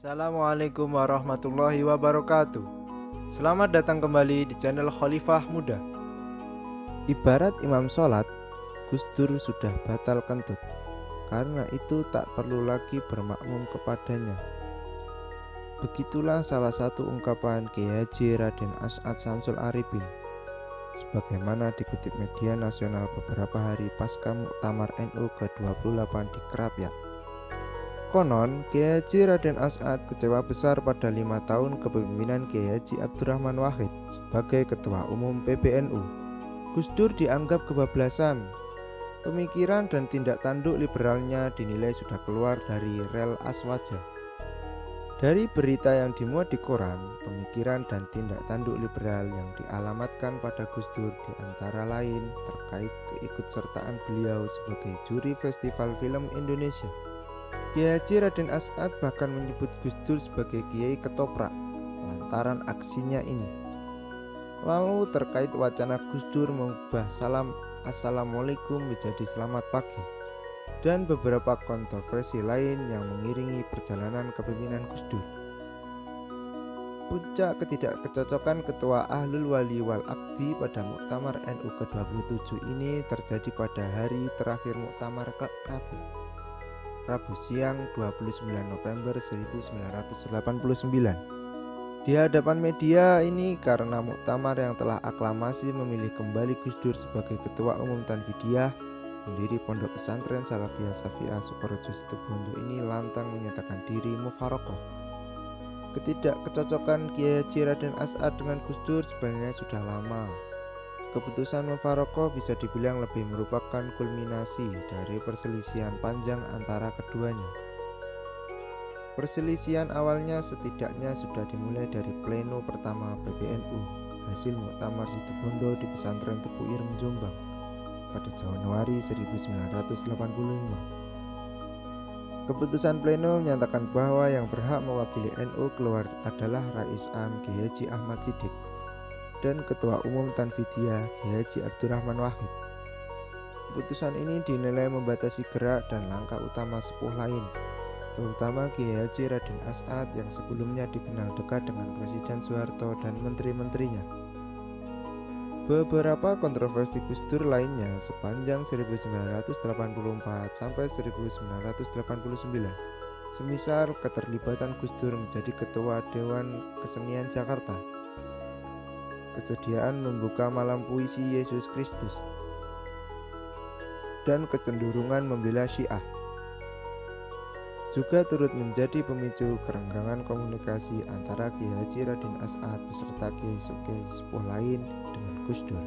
Assalamualaikum warahmatullahi wabarakatuh. Selamat datang kembali di channel Khalifah Muda. Ibarat imam sholat, Gus Dur sudah batal kentut. Karena itu tak perlu lagi bermakmum kepadanya. Begitulah salah satu ungkapan Kiai Haji Raden As'ad Syamsul Arifin, sebagaimana dikutip media nasional beberapa hari pasca Muktamar NU ke-28 di Krapyak. Konon, Kiai Haji Raden As'ad kecewa besar pada 5 tahun kepemimpinan Kiai Haji Abdurrahman Wahid sebagai Ketua Umum PBNU. Gus Dur dianggap kebablasan. Pemikiran dan tindak tanduk liberalnya dinilai sudah keluar dari rel aswaja. Dari berita yang dimuat di koran, pemikiran dan tindak tanduk liberal yang dialamatkan pada Gus Dur diantara lain terkait keikutsertaan beliau sebagai juri Festival Film Indonesia. Kiai Haji Raden As'ad bahkan menyebut Gus Dur sebagai kiai ketoprak lantaran aksinya ini. Lalu terkait wacana Gus Dur mengubah salam Assalamualaikum menjadi selamat pagi, dan beberapa kontroversi lain yang mengiringi perjalanan kepemimpinan Gus Dur. Puncak ketidakcocokan Ketua Ahlul Wali wal Aqdi pada Muktamar NU ke-27 ini terjadi pada hari terakhir Muktamar Krapyak, Rabu siang 29 November 1989. Di hadapan media ini karena Muktamar yang telah aklamasi memilih kembali Gus Dur sebagai Ketua Umum Tanfidiyah, pendiri Pondok Pesantren Salafiyah Syafi'ah Sukorejo Situbondo ini lantang menyatakan diri mufaroqoh. Ketidakcocokan Kiai Haji Raden As'ad dengan Gus Dur sebenarnya sudah lama. Keputusan mufaroqoh bisa dibilang lebih merupakan kulminasi dari perselisihan panjang antara keduanya. Perselisihan awalnya setidaknya sudah dimulai dari pleno pertama PBNU hasil Muktamar Situbondo di Pesantren Tebu Ireng Jombang pada Januari 1985. Keputusan pleno menyatakan bahwa yang berhak mewakili NU keluar adalah Rais Am Kiai Haji Ahmad Siddiq dan Ketua Umum Tanfidiyah Kiai Haji Abdurrahman Wahid. Keputusan ini dinilai membatasi gerak dan langkah utama sepuh lain, terutama Kiai Haji Raden As'ad yang sebelumnya dikenal dekat dengan Presiden Soeharto dan menteri-menterinya. Beberapa kontroversi Gus Dur lainnya sepanjang 1984 sampai 1989, semisal keterlibatan Gus Dur menjadi Ketua Dewan Kesenian Jakarta, kesediaan membuka malam puisi Yesus Kristus, dan kecenderungan membela Syiah, juga turut menjadi pemicu kerenggangan komunikasi antara Kiai Haji Raden As'ad beserta kiai sepuh lain dengan Gus Dur.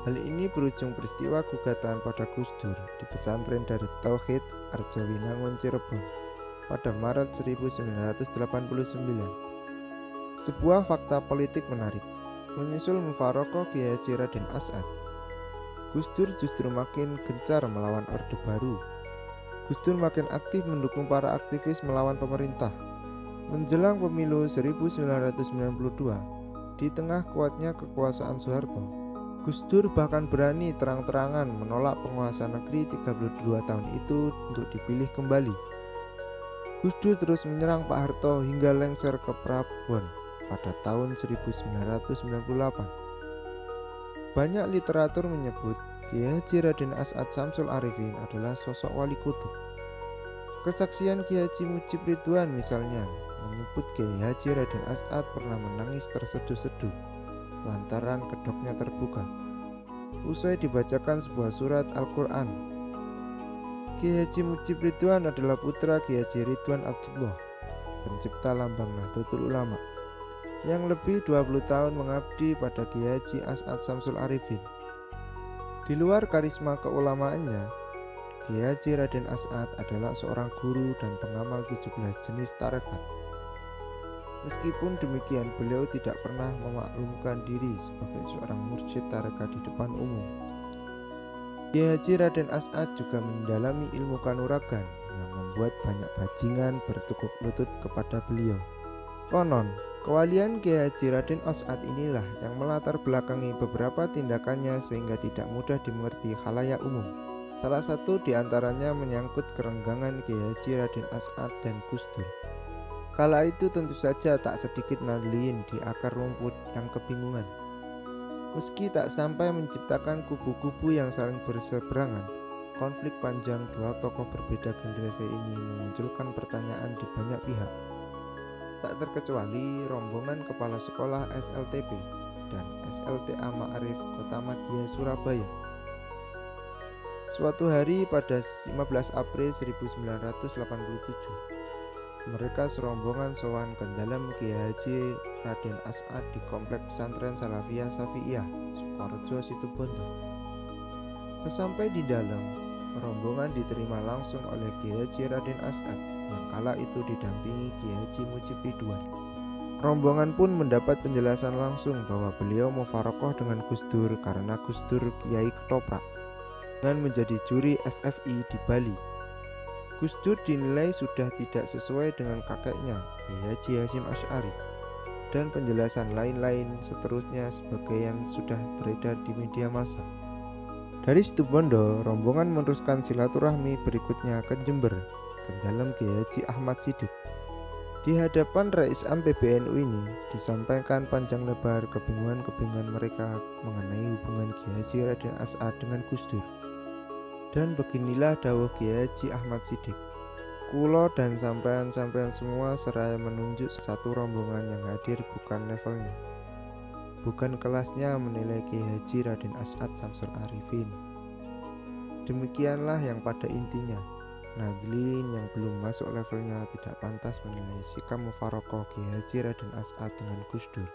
Hal ini berujung peristiwa gugatan pada Gus Dur di Pesantren Darut Tauhid Arjawinangun Cirebon pada Maret 1989. Sebuah fakta politik menarik, menyusul mufaroqoh Kiai Haji Raden As'ad, Gus Dur justru makin gencar melawan Orde Baru. Gus Dur makin aktif mendukung para aktivis melawan pemerintah. Menjelang pemilu 1992, di tengah kuatnya kekuasaan Soeharto, Gus Dur bahkan berani terang-terangan menolak penguasa negeri 32 tahun itu untuk dipilih kembali. Gus Dur terus menyerang Pak Harto hingga lengser ke Prabon pada tahun 1998. Banyak literatur menyebut Kiai Haji Raden As'ad Syamsul Arifin adalah sosok wali kutub. Kesaksian Kiai Haji Mujib Ridwan misalnya menyebut Kiai Haji Raden As'ad pernah menangis terseduh-seduh lantaran kedoknya terbuka usai dibacakan sebuah surat Al-Quran. Kiai Haji Mujib Ridwan adalah putra Kiai Haji Ridwan Abdullah, pencipta lambang Nahdlatul Ulama, yang lebih 20 tahun mengabdi pada Kiai Haji As'ad Syamsul Arifin. Di luar karisma keulamaannya, Kiai Haji Raden As'ad adalah seorang guru dan pengamal 17 jenis tarekat. Meskipun demikian, beliau tidak pernah memaklumkan diri sebagai seorang mursyid tarekat di depan umum. Kiai Haji Raden As'ad juga mendalami ilmu kanuragan yang membuat banyak bajingan bertekuk lutut kepada beliau. Konon, kewalian Kiai Haji Raden As'ad inilah yang melatar belakangi beberapa tindakannya sehingga tidak mudah dimengerti khalayak umum. Salah satu di antaranya menyangkut kerenggangan Kiai Haji Raden As'ad dan Gus Dur. Kala itu tentu saja tak sedikit Nahdliyin di akar rumput yang kebingungan. Meski tak sampai menciptakan kubu-kubu yang saling berseberangan, konflik panjang dua tokoh berbeda generasi ini memunculkan pertanyaan di banyak pihak. Tak terkecuali rombongan kepala sekolah SLTP dan SLTA Ma'arif Kota Madia Surabaya. Suatu hari pada 15 April 1987, mereka serombongan sowan ke dalam Kiai Haji Raden As'ad di Komplek Pesantren Salafiyah Syafi'iyah, Sukorejo, Situbondo. Sesampai di dalam, rombongan diterima langsung oleh Kiai Haji Raden As'ad yang kala itu didampingi Kiai Haji Mujib Ridwan. Rombongan pun mendapat penjelasan langsung bahwa beliau mufarokoh dengan Gus Dur karena Gus Dur Kiai Ketoprak dengan menjadi juri FFI di Bali. Gus Dur dinilai sudah tidak sesuai dengan kakeknya, Kiai Haji Hasyim Asy'ari, dan penjelasan lain-lain seterusnya sebagai yang sudah beredar di media massa. Dari Situbondo, rombongan meneruskan silaturahmi berikutnya ke Jember, ke dalam Kiai Haji Ahmad Siddiq. Di hadapan Rais Am PBNU ini disampaikan panjang lebar kebingungan-kebingungan mereka mengenai hubungan Kiai Haji Raden As'ad dengan Gus Dur. Dan beginilah dawuh Kiai Haji Ahmad Siddiq, "Kulo dan sampean-sampean semua seraya menunjuk satu rombongan yang hadir bukan levelnya, bukan kelasnya menilai Kiai Haji Raden As'ad Samsul Arifin. Demikianlah yang pada intinya, Nahdliyin yang belum masuk levelnya tidak pantas menilai sikap mufarokoh Kiai Haji Raden As'ad dengan Gus Dur.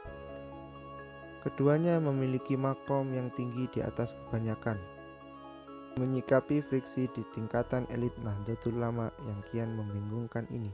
Keduanya memiliki makom yang tinggi di atas kebanyakan. Menyikapi friksi di tingkatan elit Nahdlatul Ulama yang kian membingungkan ini,